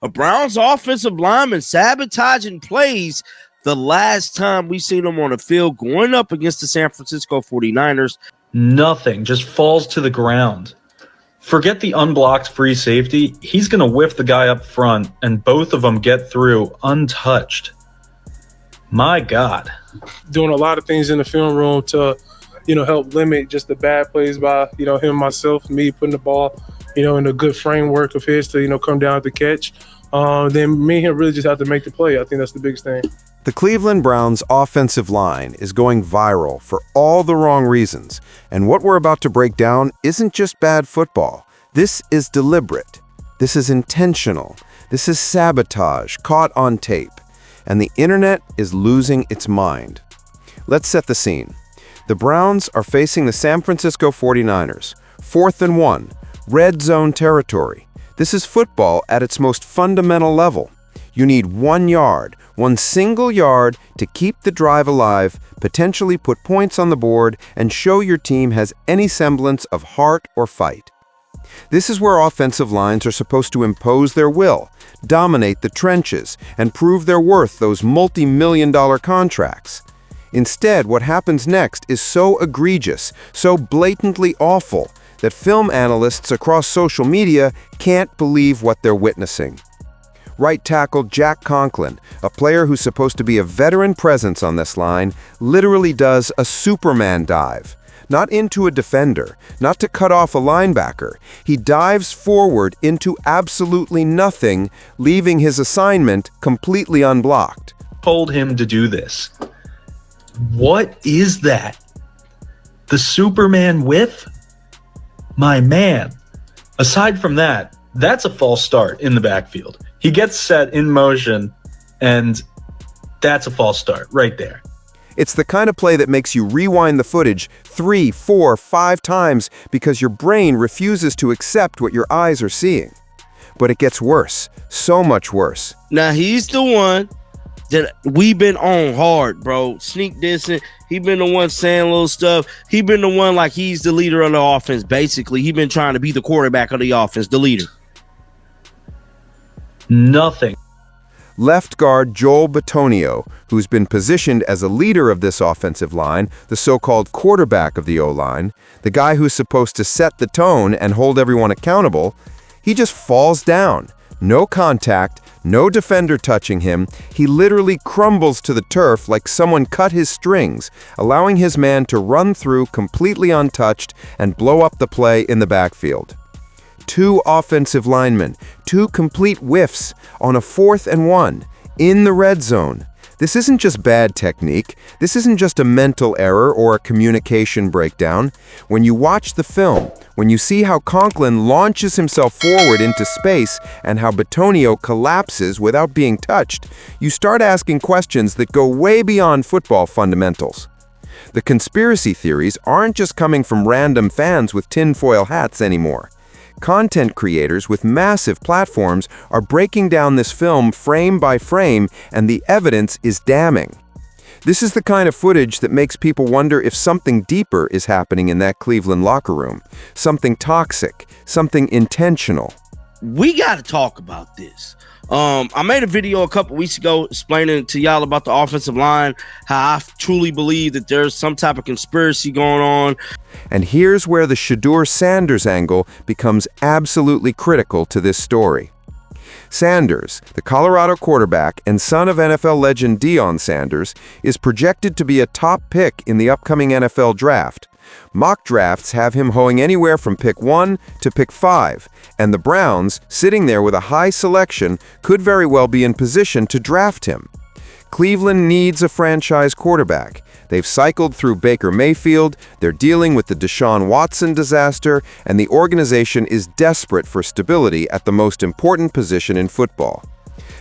A Browns offensive lineman sabotaging plays the last time we seen him on the field going up against the San Francisco 49ers. Nothing, just falls to the ground. Forget the unblocked free safety. He's going to whiff the guy up front, and both of them get through untouched. My God. Doing a lot of things in the film room to, help limit just the bad plays by, him, myself, me putting the ball, in a good framework of his to, come down at the catch. Then me and him really just have to make the play. I think that's the biggest thing. The Cleveland Browns' offensive line is going viral for all the wrong reasons, and what we're about to break down isn't just bad football. This is deliberate. This is intentional. This is sabotage caught on tape, and the internet is losing its mind. Let's set the scene. The Browns are facing the San Francisco 49ers, 4th and 1, red zone territory. This is football at its most fundamental level. You need 1 yard, one single yard to keep the drive alive, potentially put points on the board, and show your team has any semblance of heart or fight. This is where offensive lines are supposed to impose their will, dominate the trenches, and prove their worth those multi-million-dollar contracts. Instead, what happens next is so egregious, so blatantly awful, that film analysts across social media can't believe what they're witnessing. Right tackle Jack Conklin, a player who's supposed to be a veteran presence on this line, literally does a Superman dive. Not into a defender, not to cut off a linebacker. He dives forward into absolutely nothing, leaving his assignment completely unblocked. Told him to do this. What is that? The Superman whiff? My man. Aside from that, that's a false start in the backfield. He gets set in motion, and that's a false start right there. It's the kind of play that makes you rewind the footage 3, 4, 5 times because your brain refuses to accept what your eyes are seeing. But it gets worse, so much worse. Now, he's the one that we've been on hard, bro. Sneak dissing. He been the one saying little stuff. He been the one like he's the leader of the offense, basically. He been trying to be the quarterback of the offense, the leader. Nothing. Left guard Joel Bitonio, who's been positioned as a leader of this offensive line, the so-called quarterback of the O-line, the guy who's supposed to set the tone and hold everyone accountable, he just falls down. No contact, no defender touching him. He literally crumbles to the turf like someone cut his strings, allowing his man to run through completely untouched and blow up the play in the backfield. 2 offensive linemen, 2 complete whiffs on a 4th and 1 in the red zone. This isn't just bad technique. This isn't just a mental error or a communication breakdown. When you watch the film, when you see how Conklin launches himself forward into space and how Bitonio collapses without being touched, you start asking questions that go way beyond football fundamentals. The conspiracy theories aren't just coming from random fans with tinfoil hats anymore. Content creators with massive platforms are breaking down this film frame by frame, and the evidence is damning. This is the kind of footage that makes people wonder if something deeper is happening in that Cleveland locker room. Something toxic, something intentional. We got to talk about this. I made a video a couple weeks ago explaining to y'all about the offensive line, how I truly believe that there's some type of conspiracy going on. And here's where the Shedeur Sanders angle becomes absolutely critical to this story. Sanders, the Colorado quarterback and son of NFL legend Deion Sanders, is projected to be a top pick in the upcoming NFL draft. Mock drafts have him hoeing anywhere from pick 1 to pick 5, and the Browns, sitting there with a high selection, could very well be in position to draft him. Cleveland needs a franchise quarterback. They've cycled through Baker Mayfield, they're dealing with the Deshaun Watson disaster, and the organization is desperate for stability at the most important position in football.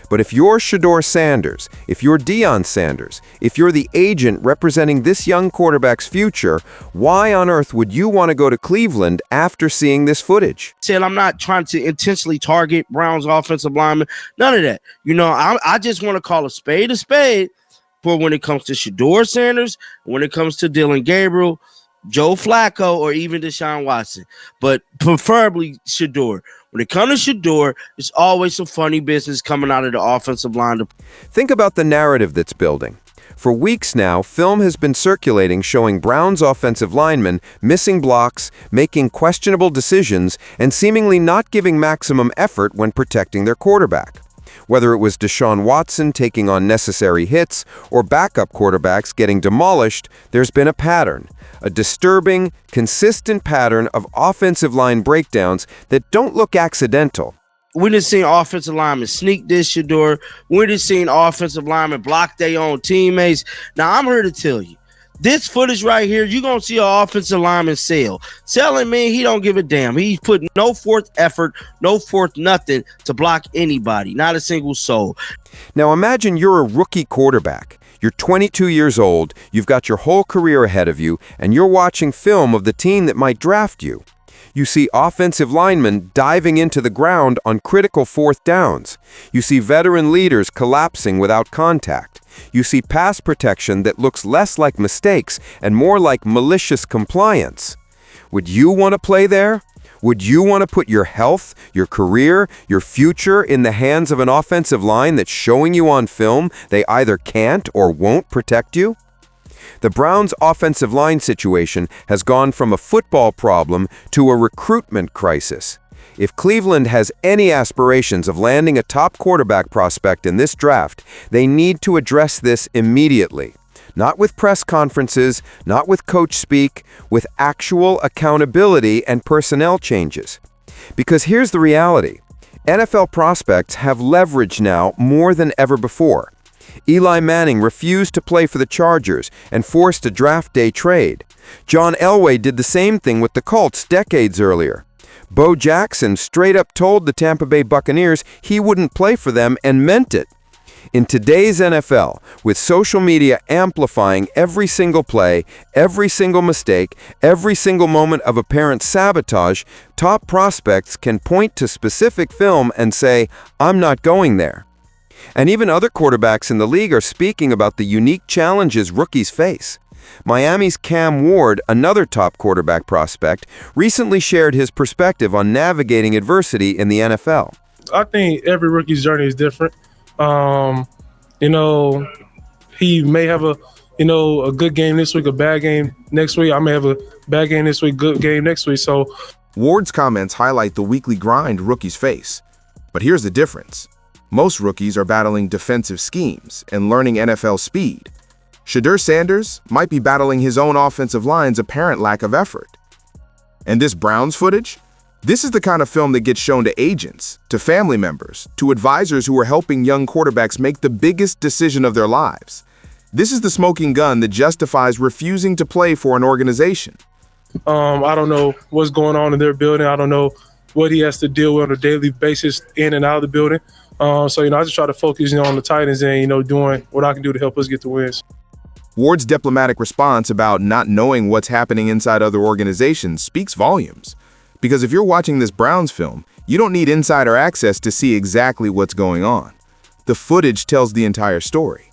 But if you're Shedeur Sanders, if you're Deion Sanders, if you're the agent representing this young quarterback's future, why on earth would you want to go to Cleveland after seeing this footage? Said I'm not trying to intentionally target Browns offensive linemen. None of that. I just want to call a spade. But when it comes to Shedeur Sanders, when it comes to Dylan Gabriel, Joe Flacco or even Deshaun Watson, but preferably Shedeur. When it comes to Shedeur, there's always some funny business coming out of the offensive line. Think about the narrative that's building. For weeks now, film has been circulating showing Browns offensive linemen missing blocks, making questionable decisions, and seemingly not giving maximum effort when protecting their quarterback. Whether it was Deshaun Watson taking on necessary hits or backup quarterbacks getting demolished, there's been a pattern. A disturbing, consistent pattern of offensive line breakdowns that don't look accidental. We done seen offensive linemen sneak this Shedeur. We done seen offensive linemen block their own teammates. Now, I'm here to tell you, this footage right here, you're going to see an offensive lineman sell. Selling me, he don't give a damn. He's putting no forth effort, no forth nothing to block anybody, not a single soul. Now imagine you're a rookie quarterback. You're 22 years old, you've got your whole career ahead of you, and you're watching film of the team that might draft you. You see offensive linemen diving into the ground on critical fourth downs. You see veteran leaders collapsing without contact. You see pass protection that looks less like mistakes and more like malicious compliance. Would you want to play there? Would you want to put your health, your career, your future in the hands of an offensive line that's showing you on film they either can't or won't protect you? The Browns' offensive line situation has gone from a football problem to a recruitment crisis. If Cleveland has any aspirations of landing a top quarterback prospect in this draft, they need to address this immediately. Not with press conferences, not with coach speak, with actual accountability and personnel changes. Because here's the reality. NFL prospects have leverage now more than ever before. Eli Manning refused to play for the Chargers and forced a draft day trade. John Elway did the same thing with the Colts decades earlier. Bo Jackson straight up told the Tampa Bay Buccaneers he wouldn't play for them and meant it. In today's NFL, with social media amplifying every single play, every single mistake, every single moment of apparent sabotage, top prospects can point to specific film and say, "I'm not going there." And even other quarterbacks in the league are speaking about the unique challenges rookies face. Miami's Cam Ward, another top quarterback prospect, recently shared his perspective on navigating adversity in the NFL. I think every rookie's journey is different. He may have a good game this week, a bad game next week. I may have a bad game this week, good game next week. So Ward's comments highlight the weekly grind rookies face. But here's the difference. Most rookies are battling defensive schemes and learning NFL speed. Shedeur Sanders might be battling his own offensive line's apparent lack of effort. And this Browns footage? This is the kind of film that gets shown to agents, to family members, to advisors who are helping young quarterbacks make the biggest decision of their lives. This is the smoking gun that justifies refusing to play for an organization. I don't know what's going on in their building. I don't know what he has to deal with on a daily basis in and out of the building. I just try to focus on the Titans and, doing what I can do to help us get the wins. Ward's diplomatic response about not knowing what's happening inside other organizations speaks volumes. Because if you're watching this Browns film, you don't need insider access to see exactly what's going on. The footage tells the entire story.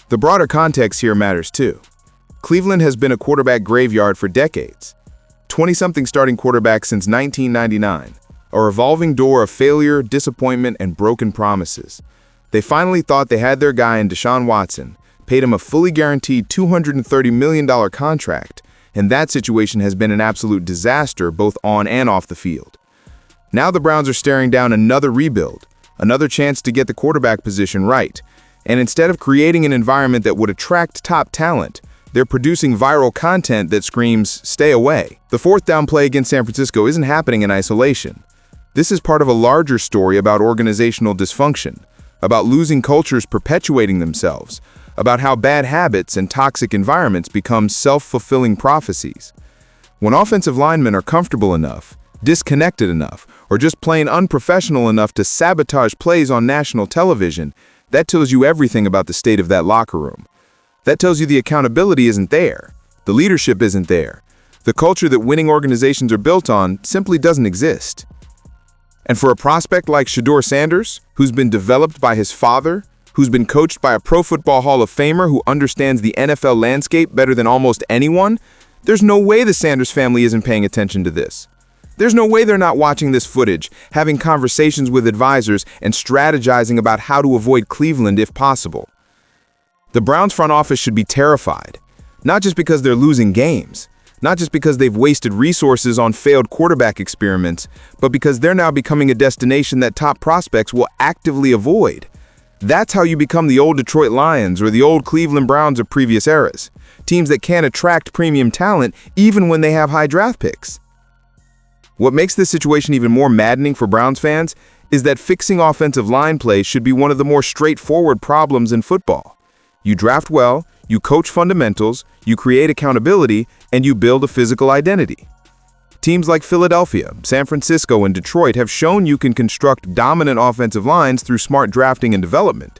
The broader context here matters too. Cleveland has been a quarterback graveyard for decades. 20-something starting quarterbacks since 1999. A revolving door of failure, disappointment, and broken promises. They finally thought they had their guy in Deshaun Watson, paid him a fully guaranteed $230 million contract, and that situation has been an absolute disaster both on and off the field. Now the Browns are staring down another rebuild, another chance to get the quarterback position right, and instead of creating an environment that would attract top talent, they're producing viral content that screams, "Stay away." The fourth down play against San Francisco isn't happening in isolation. This is part of a larger story about organizational dysfunction, about losing cultures perpetuating themselves, about how bad habits and toxic environments become self-fulfilling prophecies. When offensive linemen are comfortable enough, disconnected enough, or just plain unprofessional enough to sabotage plays on national television, that tells you everything about the state of that locker room. That tells you the accountability isn't there, the leadership isn't there, the culture that winning organizations are built on simply doesn't exist. And for a prospect like Shedeur Sanders, who's been developed by his father, who's been coached by a Pro Football Hall of Famer who understands the NFL landscape better than almost anyone, There's no way the Sanders family isn't paying attention to this. There's no way they're not watching this footage, having conversations with advisors, and strategizing about how to avoid Cleveland if possible. The Browns front office should be terrified, not just because they're losing games, not just because they've wasted resources on failed quarterback experiments, but because they're now becoming a destination that top prospects will actively avoid. That's how you become the old Detroit Lions or the old Cleveland Browns of previous eras, teams that can't attract premium talent even when they have high draft picks. What makes this situation even more maddening for Browns fans is that fixing offensive line play should be one of the more straightforward problems in football. You draft well, you coach fundamentals, you create accountability, and you build a physical identity. Teams like Philadelphia, San Francisco, and Detroit have shown you can construct dominant offensive lines through smart drafting and development.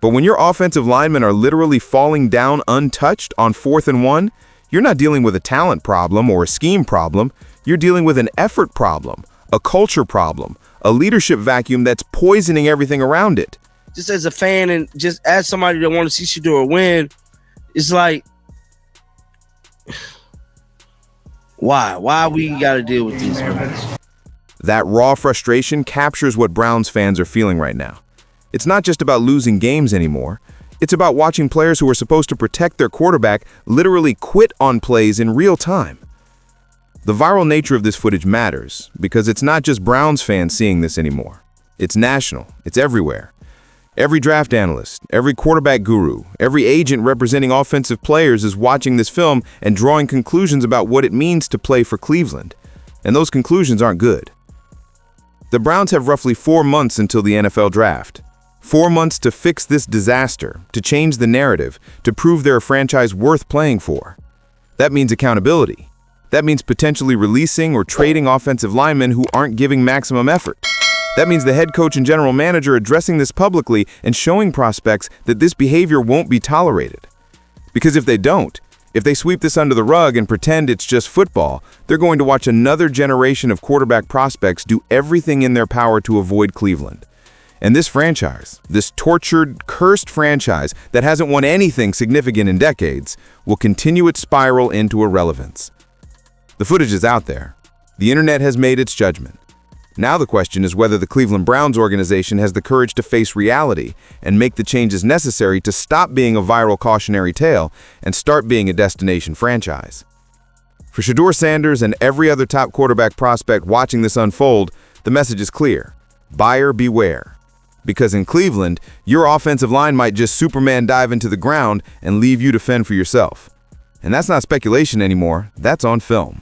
But when your offensive linemen are literally falling down untouched on 4th and 1, you're not dealing with a talent problem or a scheme problem. You're dealing with an effort problem, a culture problem, a leadership vacuum that's poisoning everything around it. Just as a fan and just as somebody that want to see Shedeur win, it's like, why we got to deal with these guys? That raw frustration captures what Browns fans are feeling right now. It's not just about losing games anymore. It's about watching players who are supposed to protect their quarterback literally quit on plays in real time. The viral nature of this footage matters because it's not just Browns fans seeing this anymore. It's national. It's everywhere. Every draft analyst, every quarterback guru, every agent representing offensive players is watching this film and drawing conclusions about what it means to play for Cleveland. And those conclusions aren't good. The Browns have roughly 4 months until the NFL draft. 4 months to fix this disaster, to change the narrative, to prove they're a franchise worth playing for. That means accountability. That means potentially releasing or trading offensive linemen who aren't giving maximum effort. That means the head coach and general manager addressing this publicly and showing prospects that this behavior won't be tolerated. Because if they don't, if they sweep this under the rug and pretend it's just football, they're going to watch another generation of quarterback prospects do everything in their power to avoid Cleveland. And this franchise, this tortured, cursed franchise that hasn't won anything significant in decades, will continue its spiral into irrelevance. The footage is out there. The internet has made its judgment. Now the question is whether the Cleveland Browns organization has the courage to face reality and make the changes necessary to stop being a viral cautionary tale and start being a destination franchise. For Shedeur Sanders and every other top quarterback prospect watching this unfold, the message is clear. Buyer beware. Because in Cleveland, your offensive line might just Superman dive into the ground and leave you to fend for yourself. And that's not speculation anymore, that's on film.